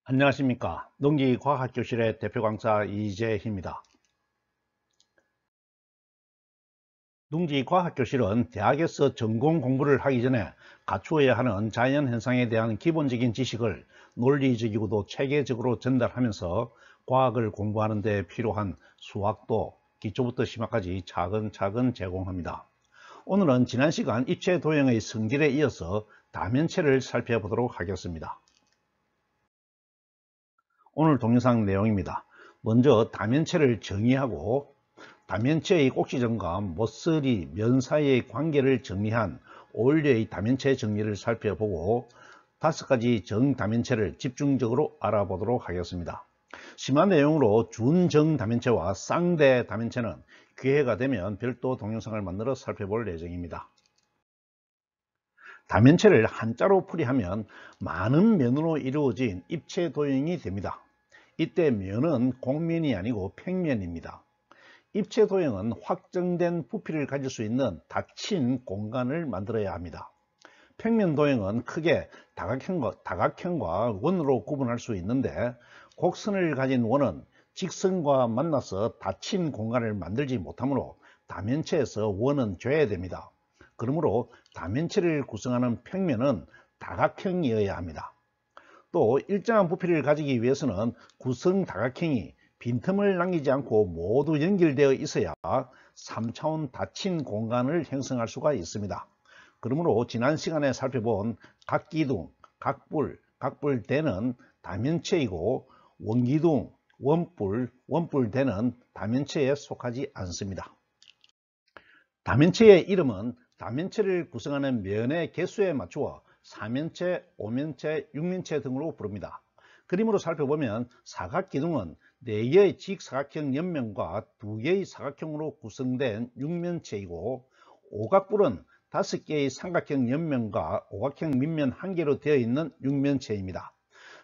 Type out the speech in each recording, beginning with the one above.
안녕하십니까. 농기과학교실의 대표 강사 이재희입니다. 농기과학교실은 대학에서 전공 공부를 하기 전에 갖추어야 하는 자연현상에 대한 기본적인 지식을 논리적이고도 체계적으로 전달하면서 과학을 공부하는 데 필요한 수학도 기초부터 심화까지 차근차근 제공합니다. 오늘은 지난 시간 입체 도형의 성질에 이어서 다면체를 살펴보도록 하겠습니다. 오늘 동영상 내용입니다. 먼저 다면체를 정의하고 다면체의 꼭지점과 모서리, 면 사이의 관계를 정리한 오일러의 다면체 정리를 살펴보고 5가지 정다면체를 집중적으로 알아보도록 하겠습니다. 심화 내용으로 준정다면체와 쌍대다면체는 기회가 되면 별도 동영상을 만들어 살펴볼 예정입니다. 다면체를 한자로 풀이하면 많은 면으로 이루어진 입체 도형이 됩니다. 이때 면은 곡면이 아니고 평면입니다. 입체 도형은 확정된 부피를 가질 수 있는 닫힌 공간을 만들어야 합니다. 평면 도형은 크게 다각형과 원으로 구분할 수 있는데 곡선을 가진 원은 직선과 만나서 닫힌 공간을 만들지 못하므로 다면체에서 원은 죄됩니다. 그러므로 다면체를 구성하는 평면은 다각형이어야 합니다. 또 일정한 부피를 가지기 위해서는 구성 다각형이 빈틈을 남기지 않고 모두 연결되어 있어야 3차원 닫힌 공간을 형성할 수가 있습니다. 그러므로 지난 시간에 살펴본 각기둥, 각불, 각불대는 다면체이고 원기둥, 원뿔, 원뿔대는 다면체에 속하지 않습니다. 다면체의 이름은 다면체를 구성하는 면의 개수에 맞추어 4면체, 5면체, 6면체 등으로 부릅니다. 그림으로 살펴보면 사각기둥은 4개의 직사각형 옆면과 2개의 사각형으로 구성된 6면체이고 오각뿔은 5개의 삼각형 옆면과 오각형 밑면 1개로 되어 있는 6면체입니다.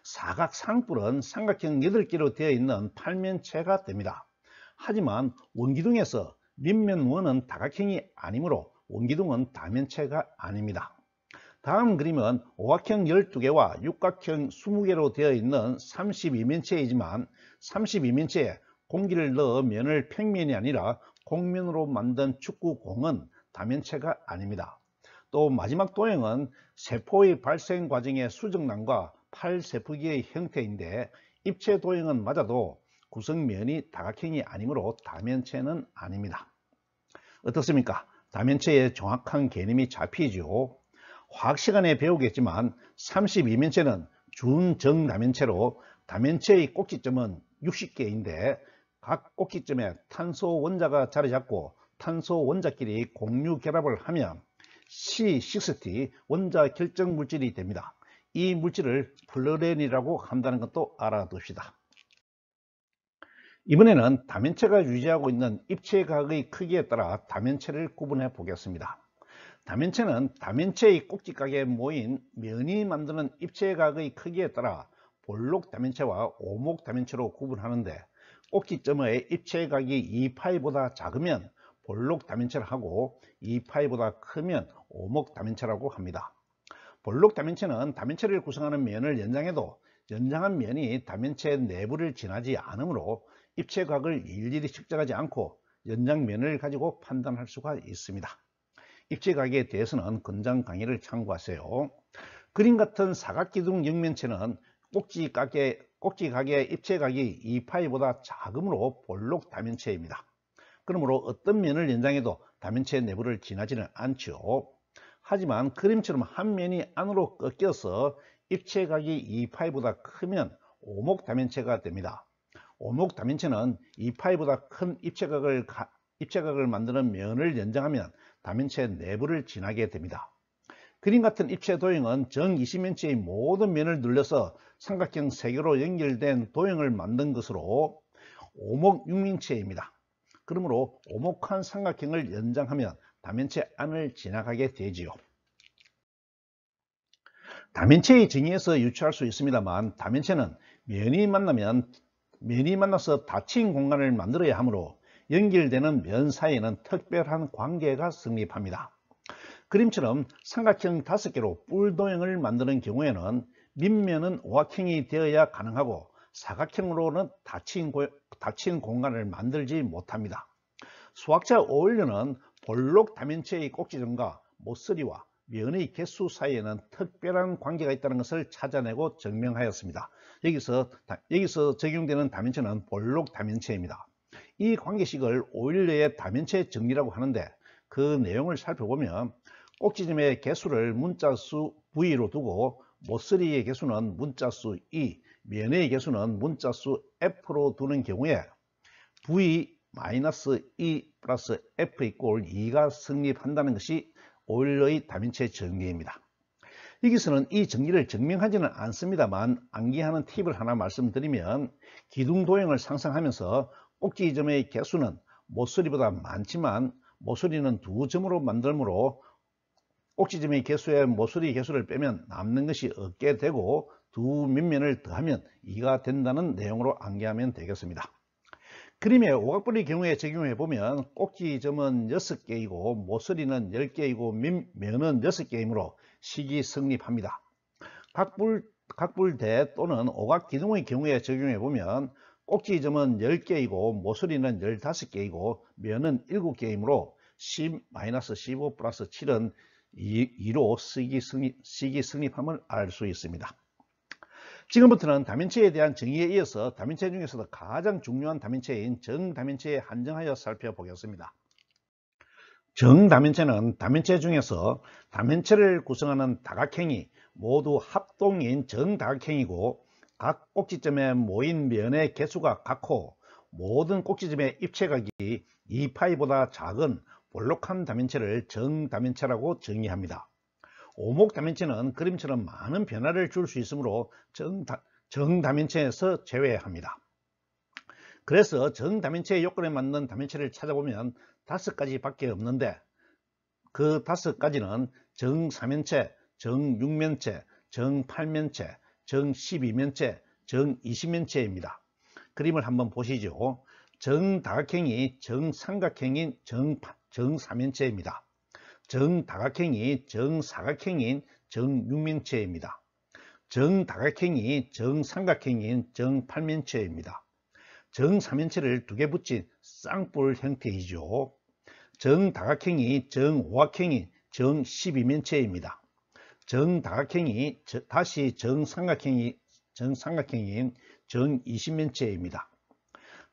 사각상뿔은 삼각형 8개로 되어 있는 8면체가 됩니다. 하지만 원기둥에서 밑면원은 다각형이 아니므로 원기둥은 다면체가 아닙니다. 다음 그림은 오각형 12개와 육각형 20개로 되어 있는 32면체이지만 32면체에 공기를 넣어 면을 평면이 아니라 곡면으로 만든 축구공은 다면체가 아닙니다. 또 마지막 도형은 세포의 발생 과정의 수정란과 팔세포기의 형태인데 입체 도형은 맞아도 구성면이 다각형이 아니므로 다면체는 아닙니다. 어떻습니까? 다면체의 정확한 개념이 잡히죠. 화학 시간에 배우겠지만 32면체는 준정다면체로 다면체의 꼭지점은 60개인데 각 꼭지점에 탄소 원자가 자리 잡고 탄소 원자끼리 공유 결합을 하면 C60 원자 결정 물질이 됩니다. 이 물질을 플루렌이라고 한다는 것도 알아둡시다. 이번에는 다면체가 유지하고 있는 입체각의 크기에 따라 다면체를 구분해 보겠습니다. 다면체는 다면체의 꼭지각에 모인 면이 만드는 입체각의 크기에 따라 볼록 다면체와 오목 다면체로 구분하는데 꼭지점의 입체각이 2파이보다 작으면 볼록 다면체를 하고 2파이보다 크면 오목 다면체라고 합니다. 볼록 다면체는 다면체를 구성하는 면을 연장해도 연장한 면이 다면체 내부를 지나지 않으므로 입체각을 일일이 측정하지 않고 연장면을 가지고 판단할 수가 있습니다. 입체각에 대해서는 건장 강의를 참고하세요. 그림 같은 사각기둥 역면체는 꼭지각의 입체각이 2파이보다 작으므로 볼록 다면체입니다. 그러므로 어떤 면을 연장해도 다면체 내부를 지나지는 않죠. 하지만 그림처럼 한 면이 안으로 꺾여서 입체각이 2파이보다 크면 오목 다면체가 됩니다. 오목 다면체는 2파이보다 큰 입체각을 만드는 면을 연장하면 다면체 내부를 지나게 됩니다. 그림 같은 입체 도형은 정 20면체의 모든 면을 눌려서 삼각형 3개로 연결된 도형을 만든 것으로 오목 6면체입니다. 그러므로 오목한 삼각형을 연장하면 다면체 안을 지나가게 되지요. 다면체의 정의에서 유추할 수 있습니다만 다면체는 면이 만나서 닫힌 공간을 만들어야 하므로 연결되는 면 사이에는 특별한 관계가 성립합니다. 그림처럼 삼각형 5개로 뿔 도형을 만드는 경우에는 밑면은 오각형이 되어야 가능하고 사각형으로는 닫힌 공간을 만들지 못합니다. 수학자 오일러는 볼록 다면체의 꼭지점과 모서리와 면의 개수 사이에는 특별한 관계가 있다는 것을 찾아내고 증명하였습니다. 여기서 적용되는 다면체는 볼록 다면체입니다. 이 관계식을 오일러의 다면체 정리라고 하는데, 그 내용을 살펴보면 꼭지점의 개수를 문자수 v로 두고 모서리의 개수는 문자수 e, 면의 개수는 문자수 f로 두는 경우에 v-e 플러스 f 이꼴 2가 성립한다는 것이 오일러의 다면체 정리입니다. 여기서는 이 정리를 증명하지는 않습니다만 암기하는 팁을 하나 말씀드리면, 기둥도형을 상상하면서 꼭지점의 개수는 모서리보다 많지만 모서리는 2점으로 만들므로 꼭지점의 개수에 모서리 개수를 빼면 남는 것이 없게 되고 두 밑면을 더하면 2가 된다는 내용으로 암기하면 되겠습니다. 그림의 오각분의 경우에 적용해 보면 꼭지점은 6개이고 모서리는 10개이고 밑면은 6개이므로 식이 성립합니다. 각불대 또는 오각기둥의 경우에 적용해 보면 꼭지점은 10개이고 모서리는 15개이고 면은 7개이므로 10-15 플러스 7은 2로 식이 성립함을 알 수 있습니다. 지금부터는 다면체에 대한 정의에 이어서 다면체 중에서도 가장 중요한 다면체인 정다면체에 한정하여 살펴보겠습니다. 정다면체는 다면체 중에서 다면체를 구성하는 다각형이 모두 합동인 정다각형이고, 각 꼭지점에 모인 면의 개수가 같고 모든 꼭지점의 입체각이 2파이보다 작은 볼록한 다면체를 정다면체라고 정의합니다. 오목다면체는 그림처럼 많은 변화를 줄 수 있으므로 정다면체에서 제외합니다. 그래서 정다면체의 요건에 맞는 다면체를 찾아보면 5가지 밖에 없는데, 그 5가지는 정사면체, 정육면체, 정팔면체, 정12면체, 정20면체입니다. 그림을 한번 보시죠. 정다각형이 정삼각형인 정사면체입니다. 정다각형이 정사각형인 정육면체입니다. 정다각형이 정삼각형인 정팔면체입니다. 정사면체를 2개 붙인 쌍뿔 형태이죠. 정다각형이 정오각형인 정12면체입니다. 정다각형이 다시 정삼각형인 정20면체입니다.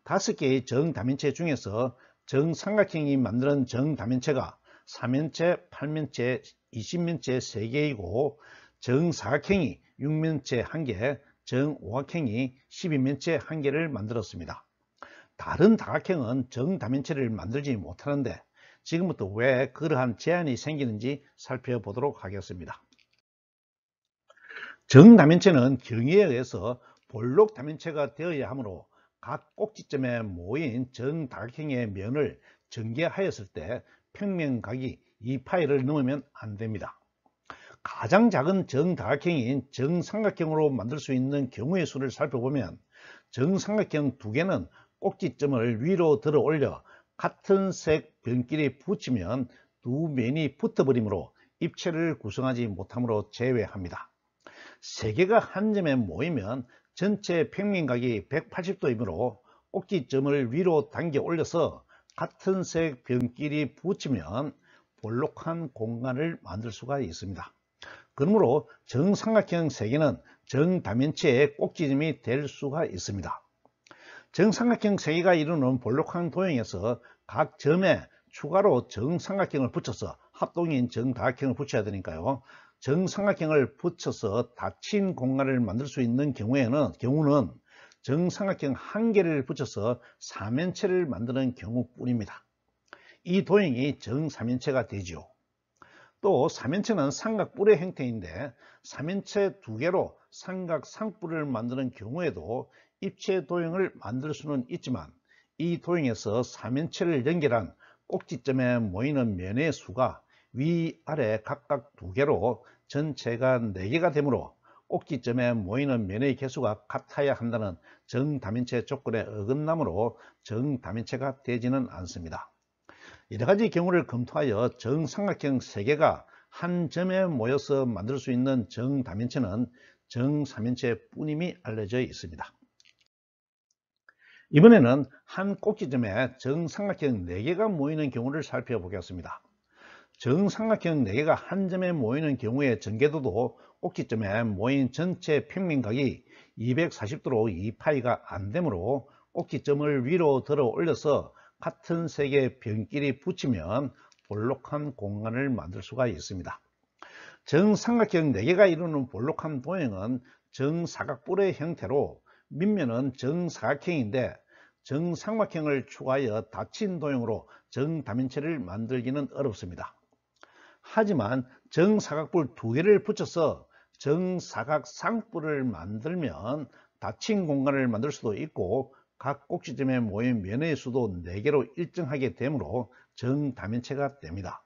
5개의 정다면체 중에서 정삼각형이 만드는 정다면체가 4면체, 8면체, 20면체 3개이고 정사각형이 6면체 1개, 정오각형이 12면체 1개를 만들었습니다. 다른 다각형은 정다면체를 만들지 못하는데, 지금부터 왜 그러한 제한이 생기는지 살펴보도록 하겠습니다. 정다면체는 경위에 의해서 볼록 다면체가 되어야 하므로 각 꼭지점에 모인 정다각형의 면을 전개하였을 때 평면각이 2파이를 넘으면 안 됩니다. 가장 작은 정다각형인 정삼각형으로 만들 수 있는 경우의 수를 살펴보면 정삼각형 2개는 꼭지점을 위로 들어 올려 같은 색 변끼리 붙이면 두 면이 붙어버리므로 입체를 구성하지 못하므로 제외합니다. 3개가 한 점에 모이면 전체 평면각이 180도이므로 꼭지점을 위로 당겨 올려서 같은 색 변끼리 붙이면 볼록한 공간을 만들 수가 있습니다. 그러므로 정삼각형 3개는 정다면체의 꼭지점이 될 수가 있습니다. 정삼각형 3개가 이루는 볼록한 도형에서 각 점에 추가로 정삼각형을 붙여서 합동인 정다각형을 붙여야 되니까요. 정삼각형을 붙여서 닫힌 공간을 만들 수 있는 경우는 정삼각형 1개를 붙여서 사면체를 만드는 경우뿐입니다. 이 도형이 정사면체가 되죠. 또 사면체는 삼각뿔의 형태인데, 사면체 2개로 삼각 상뿔을 만드는 경우에도 입체 도형을 만들 수는 있지만, 이 도형에서 사면체를 연결한 꼭지점에 모이는 면의 수가 위아래 각각 2개로 전체가 4개가 되므로 꼭지점에 모이는 면의 개수가 같아야 한다는 정다면체 조건에 어긋나므로 정다면체가 되지는 않습니다. 여러가지 경우를 검토하여 정삼각형 3개가 한 점에 모여서 만들 수 있는 정다면체는 정삼면체 뿐임이 알려져 있습니다. 이번에는 한 꼭지점에 정삼각형 4개가 모이는 경우를 살펴보겠습니다. 정삼각형 4개가 한 점에 모이는 경우의 전개도도 꼭지점에 모인 전체 평면각이 240도로 2파이가 안 되므로 꼭지점을 위로 들어 올려서 같은 색의 변끼리 붙이면 볼록한 공간을 만들 수가 있습니다. 정삼각형 4개가 이루는 볼록한 도형은 정사각뿔의 형태로 밑면은 정사각형인데 정삼각형을 추가하여 닫힌 도형으로 정다면체를 만들기는 어렵습니다. 하지만 정사각뿔 2개를 붙여서 정사각 쌍뿔을 만들면 닫힌 공간을 만들 수도 있고 각 꼭지점에 모인 면의 수도 4개로 일정하게 되므로 정다면체가 됩니다.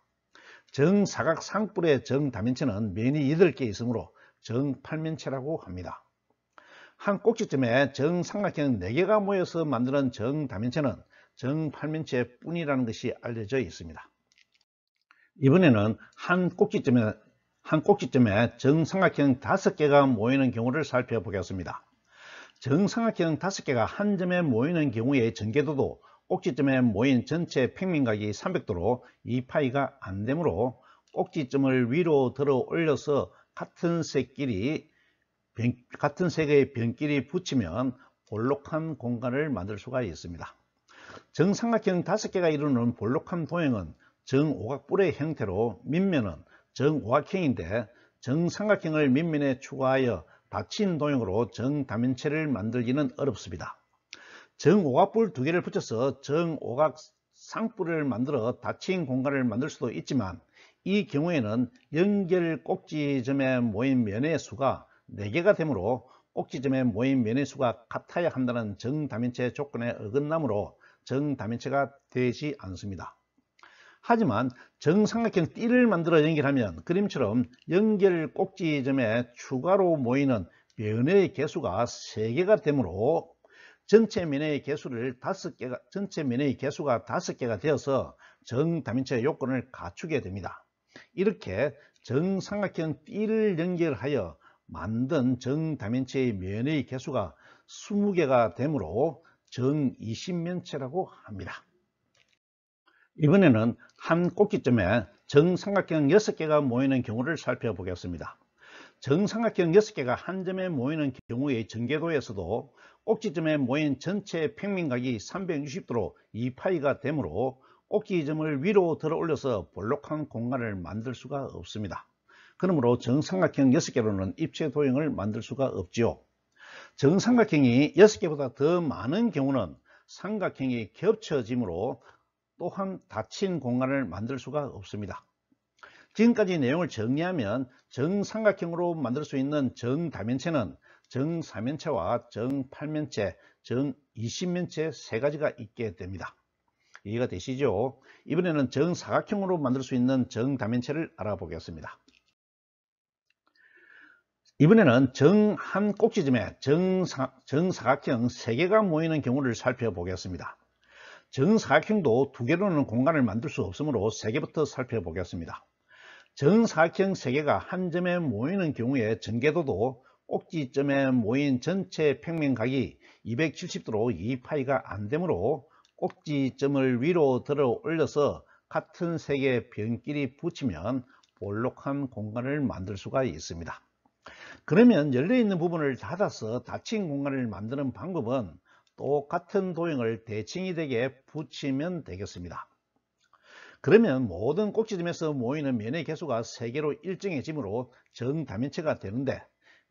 정사각 쌍뿔의 정다면체는 면이 8개 있으므로 정팔면체라고 합니다. 한 꼭지점에 정삼각형 4개가 모여서 만드는 정다면체는 정팔면체 뿐이라는 것이 알려져 있습니다. 이번에는 한 꼭지점에 정삼각형 5개가 모이는 경우를 살펴보겠습니다. 정삼각형 5개가 한 점에 모이는 경우의 전개도도 꼭지점에 모인 전체 평면각이 300도로 2파이가 안 되므로 꼭지점을 위로 들어 올려서 같은 색의 변끼리 붙이면 볼록한 공간을 만들 수가 있습니다. 정삼각형 5개가 이루는 볼록한 도형은 정오각뿔의 형태로 밑면은 정오각형인데 정삼각형을 밑면에 추가하여 닫힌 도형으로 정다면체를 만들기는 어렵습니다. 정오각뿔 2개를 붙여서 정오각 쌍뿔을 만들어 닫힌 공간을 만들 수도 있지만 이 경우에는 연결 꼭지점에 모인 면의 수가 4개가 되므로 꼭지점에 모인 면의 수가 같아야 한다는 정다면체 조건에 어긋나므로 정다면체가 되지 않습니다. 하지만 정삼각형 띠를 만들어 연결하면 그림처럼 연결 꼭지점에 추가로 모이는 면의 개수가 3개가 되므로 전체 면의 개수가 5개가 되어서 정다면체 요건을 갖추게 됩니다. 이렇게 정삼각형 띠를 연결하여 만든 정다면체의 면의 개수가 20개가 되므로 정20면체라고 합니다. 이번에는 한 꼭지점에 정삼각형 6개가 모이는 경우를 살펴보겠습니다. 정삼각형 6개가 한 점에 모이는 경우의 전개도에서도 꼭지점에 모인 전체 평면각이 360도로 2파이가 되므로 꼭지점을 위로 들어 올려서 볼록한 공간을 만들 수가 없습니다. 그러므로 정삼각형 6개로는 입체 도형을 만들 수가 없지요. 정삼각형이 6개보다 더 많은 경우는 삼각형이 겹쳐지므로 또한 닫힌 공간을 만들 수가 없습니다. 지금까지 내용을 정리하면 정삼각형으로 만들 수 있는 정다면체는 정사면체와 정팔면체, 정이십면체 3가지가 있게 됩니다. 이해가 되시죠? 이번에는 정사각형으로 만들 수 있는 정다면체를 알아보겠습니다. 이번에는 한 꼭지점에 정사각형 3개가 모이는 경우를 살펴보겠습니다. 정사각형도 2개로는 공간을 만들 수 없으므로 3개부터 살펴보겠습니다. 정사각형 3개가 한 점에 모이는 경우에 전개도도 꼭지점에 모인 전체 평면각이 270도로 2파이가 안 되므로 꼭지점을 위로 들어 올려서 같은 색의 변끼리 붙이면 볼록한 공간을 만들 수가 있습니다. 그러면 열려있는 부분을 닫아서 닫힌 공간을 만드는 방법은 똑같은 도형을 대칭이 되게 붙이면 되겠습니다. 그러면 모든 꼭지점에서 모이는 면의 개수가 3개로 일정해지므로 정다면체가 되는데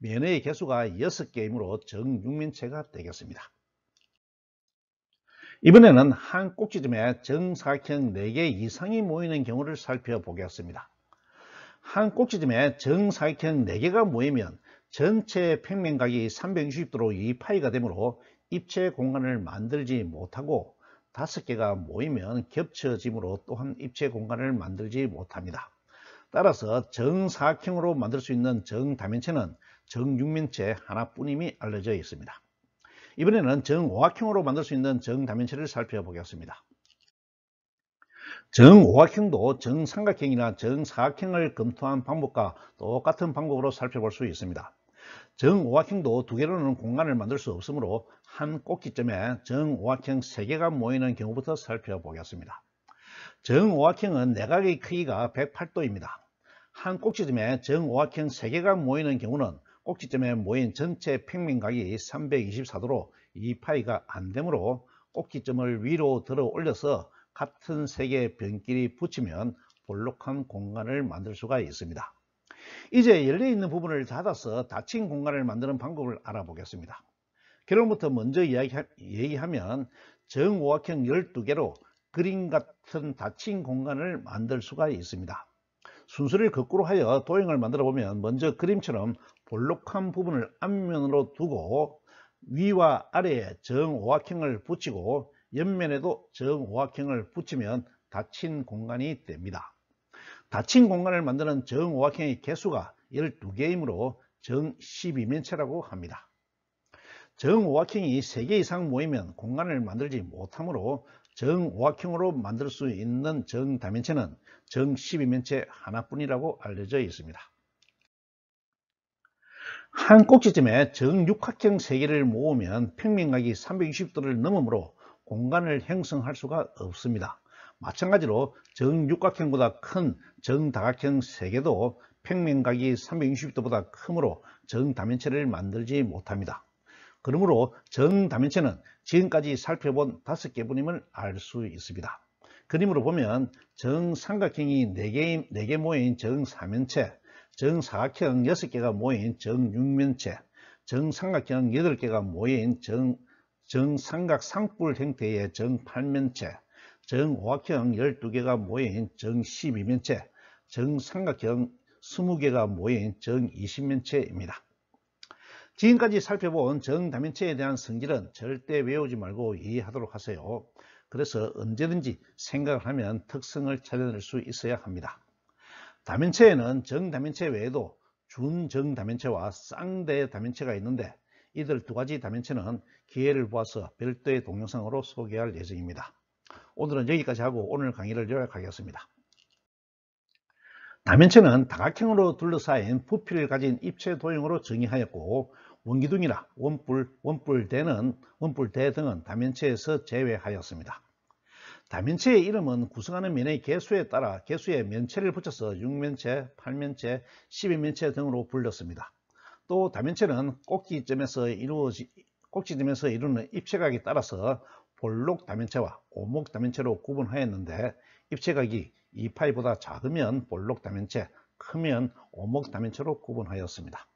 면의 개수가 6개이므로 정육면체가 되겠습니다. 이번에는 한 꼭지점에 정사각형 4개 이상이 모이는 경우를 살펴보겠습니다. 한 꼭지점에 정사각형 4개가 모이면 전체 평면각이 360도로 2파이가 되므로 입체 공간을 만들지 못하고 5개가 모이면 겹쳐지므로 또한 입체 공간을 만들지 못합니다. 따라서 정사각형으로 만들 수 있는 정다면체는 정육면체 하나뿐임이 알려져 있습니다. 이번에는 정오각형으로 만들 수 있는 정다면체를 살펴보겠습니다. 정오각형도 정삼각형이나 정사각형을 검토한 방법과 똑같은 방법으로 살펴볼 수 있습니다. 정오각형도 두 개로는 공간을 만들 수 없으므로 한 꼭지점에 정오각형 3개가 모이는 경우부터 살펴보겠습니다. 정오각형은 내각의 크기가 108도입니다. 한 꼭지점에 정오각형 3개가 모이는 경우는 꼭지점에 모인 전체 평면각이 324도로 2파이가 안되므로 꼭지점을 위로 들어 올려서 같은 색의 변끼리 붙이면 볼록한 공간을 만들 수가 있습니다. 이제 열려있는 부분을 닫아서 닫힌 공간을 만드는 방법을 알아보겠습니다. 결론부터 먼저 얘기하면 정오각형 12개로 그림 같은 닫힌 공간을 만들 수가 있습니다. 순서를 거꾸로 하여 도형을 만들어 보면 먼저 그림처럼 볼록한 부분을 앞면으로 두고 위와 아래에 정오각형을 붙이고 옆면에도 정오각형을 붙이면 닫힌 공간이 됩니다. 닫힌 공간을 만드는 정오각형의 개수가 12개이므로 정 12면체라고 합니다. 정오각형이 3개 이상 모이면 공간을 만들지 못하므로 정오각형으로 만들 수 있는 정다면체는 정 12면체 하나뿐이라고 알려져 있습니다. 한 꼭지점에 정육각형 3개를 모으면 평면각이 360도를 넘으므로 공간을 형성할 수가 없습니다. 마찬가지로 정육각형보다 큰 정다각형 3개도 평면각이 360도보다 크므로 정다면체를 만들지 못합니다. 그러므로 정다면체는 지금까지 살펴본 5개뿐임을 알 수 있습니다. 그림으로 보면 정삼각형이 4개 모인 정사면체, 정사각형 6개가 모인 정육면체, 정삼각형 8개가 모인 정삼각상뿔 형태의 정팔면체, 정오각형 12개가 모인 정12면체, 정삼각형 20개가 모인 정20면체입니다. 지금까지 살펴본 정다면체에 대한 성질은 절대 외우지 말고 이해하도록 하세요. 그래서 언제든지 생각을 하면 특성을 찾아낼 수 있어야 합니다. 다면체에는 정다면체 외에도 준정다면체와 쌍대다면체가 있는데 이들 두 가지 다면체는 기회를 보아서 별도의 동영상으로 소개할 예정입니다. 오늘은 여기까지 하고 오늘 강의를 요약하겠습니다. 다면체는 다각형으로 둘러싸인 부피를 가진 입체 도형으로 정의하였고 원기둥이나 원뿔대 등은 다면체에서 제외하였습니다. 다면체의 이름은 구성하는 면의 개수에 따라 개수에 면체를 붙여서 6면체, 8면체, 12면체 등으로 불렸습니다. 또 다면체는 꼭지점에서 이루는 입체각에 따라서 볼록 다면체와 오목 다면체로 구분하였는데 입체각이 2파이보다 작으면 볼록 다면체, 크면 오목 다면체로 구분하였습니다.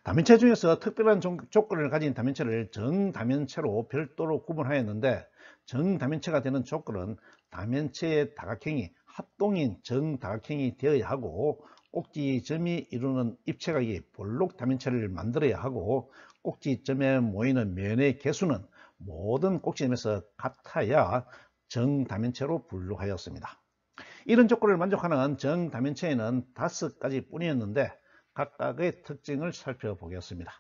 다면체 중에서 특별한 조건을 가진 다면체를 정다면체로 별도로 구분하였는데 정다면체가 되는 조건은 다면체의 다각형이 합동인 정다각형이 되어야 하고 꼭지점이 이루는 입체각이 볼록 다면체를 만들어야 하고 꼭지점에 모이는 면의 개수는 모든 꼭지점에서 같아야 정다면체로 분류하였습니다. 이런 조건을 만족하는 정다면체에는 5가지 뿐이었는데 각각의 특징을 살펴보겠습니다.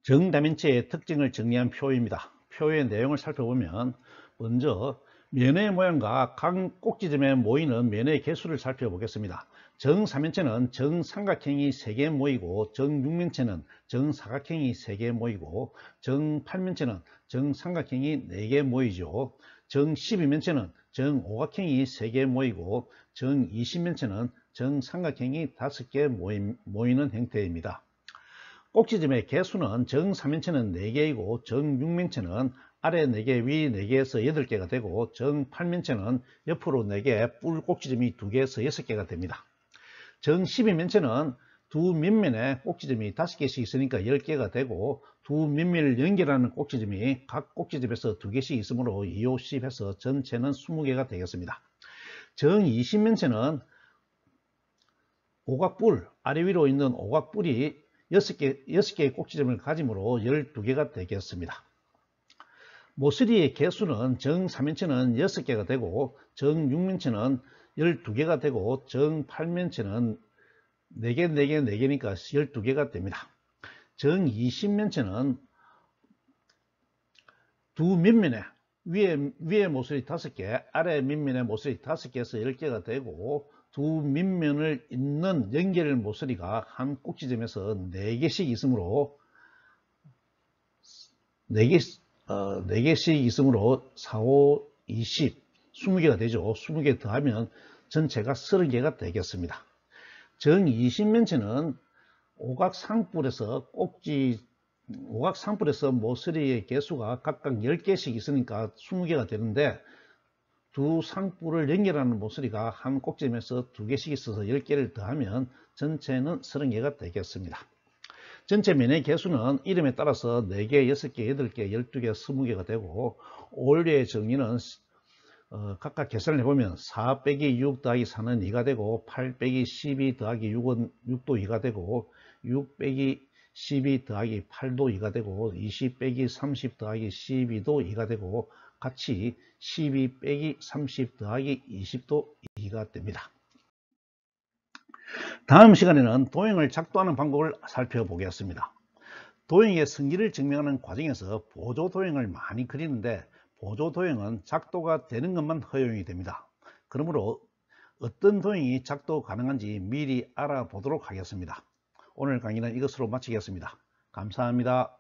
정다면체의 특징을 정리한 표입니다. 표의 내용을 살펴보면 먼저 면의 모양과 각 꼭지점에 모이는 면의 개수를 살펴보겠습니다. 정사면체는 정삼각형이 3개 모이고 정육면체는 정사각형이 3개 모이고 정팔면체는 정삼각형이 4개 모이죠. 정12면체는 정오각형이 3개 모이고 정20면체는 정삼각형이 5개 모이는 형태입니다. 꼭지점의 개수는 정사면체는 4개이고 정육면체는 아래 4개, 위 4개에서 8개가 되고 정팔면체는 옆으로 4개, 뿔 꼭지점이 2개에서 6개가 됩니다. 정12면체는 두 밑면에 꼭지점이 5개씩 있으니까 10개가 되고 두 밑면을 연결하는 꼭지점이 각 꼭지점에서 2개씩 있으므로 2, 5, 10 해서 전체는 20개가 되겠습니다. 정20면체는 오각뿔, 아래 위로 있는 오각뿔이 6개의 꼭지점을 가지므로 12개가 되겠습니다. 모서리의 개수는 정3면체는 6개가 되고 정6면체는 12개가 되고 정8면체는 4개, 4개, 4개니까 12개가 됩니다. 정20면체는 두 밑면에 위에 모서리 5개, 아래 밑면에 모서리 5개에서 10개가 되고 두 밑면을 잇는 연결 모서리가 한 꼭지점에서 4개씩 있으므로 4개씩 있으므로 4, 5, 20, 20개가 되죠. 20개 더하면 전체가 30개가 되겠습니다. 정 20면체는 오각상뿔에서 모서리의 개수가 각각 10개씩 있으니까 20개가 되는데, 두 상뿔을 연결하는 모서리가 한 꼭지점에서 2개씩 있어서 10개를 더하면 전체는 30개가 되겠습니다. 전체 면의 개수는 이름에 따라서 4개, 6개, 8개, 12개, 20개가 되고, 원료의 정의는 각각 계산을 해보면 4 빼기 6 더하기 4는 2가 되고, 8 빼기 12 더하기 6은 6도 2가 되고, 6 빼기 12 더하기 8도 2가 되고, 20 빼기 30 더하기 12도 2가 되고, 같이 12 빼기 30 더하기 20도 2가 됩니다. 다음 시간에는 도형을 작도하는 방법을 살펴보겠습니다. 도형의 성질을 증명하는 과정에서 보조도형을 많이 그리는데, 보조도형은 작도가 되는 것만 허용이 됩니다. 그러므로 어떤 도형이 작도 가능한지 미리 알아보도록 하겠습니다. 오늘 강의는 이것으로 마치겠습니다. 감사합니다.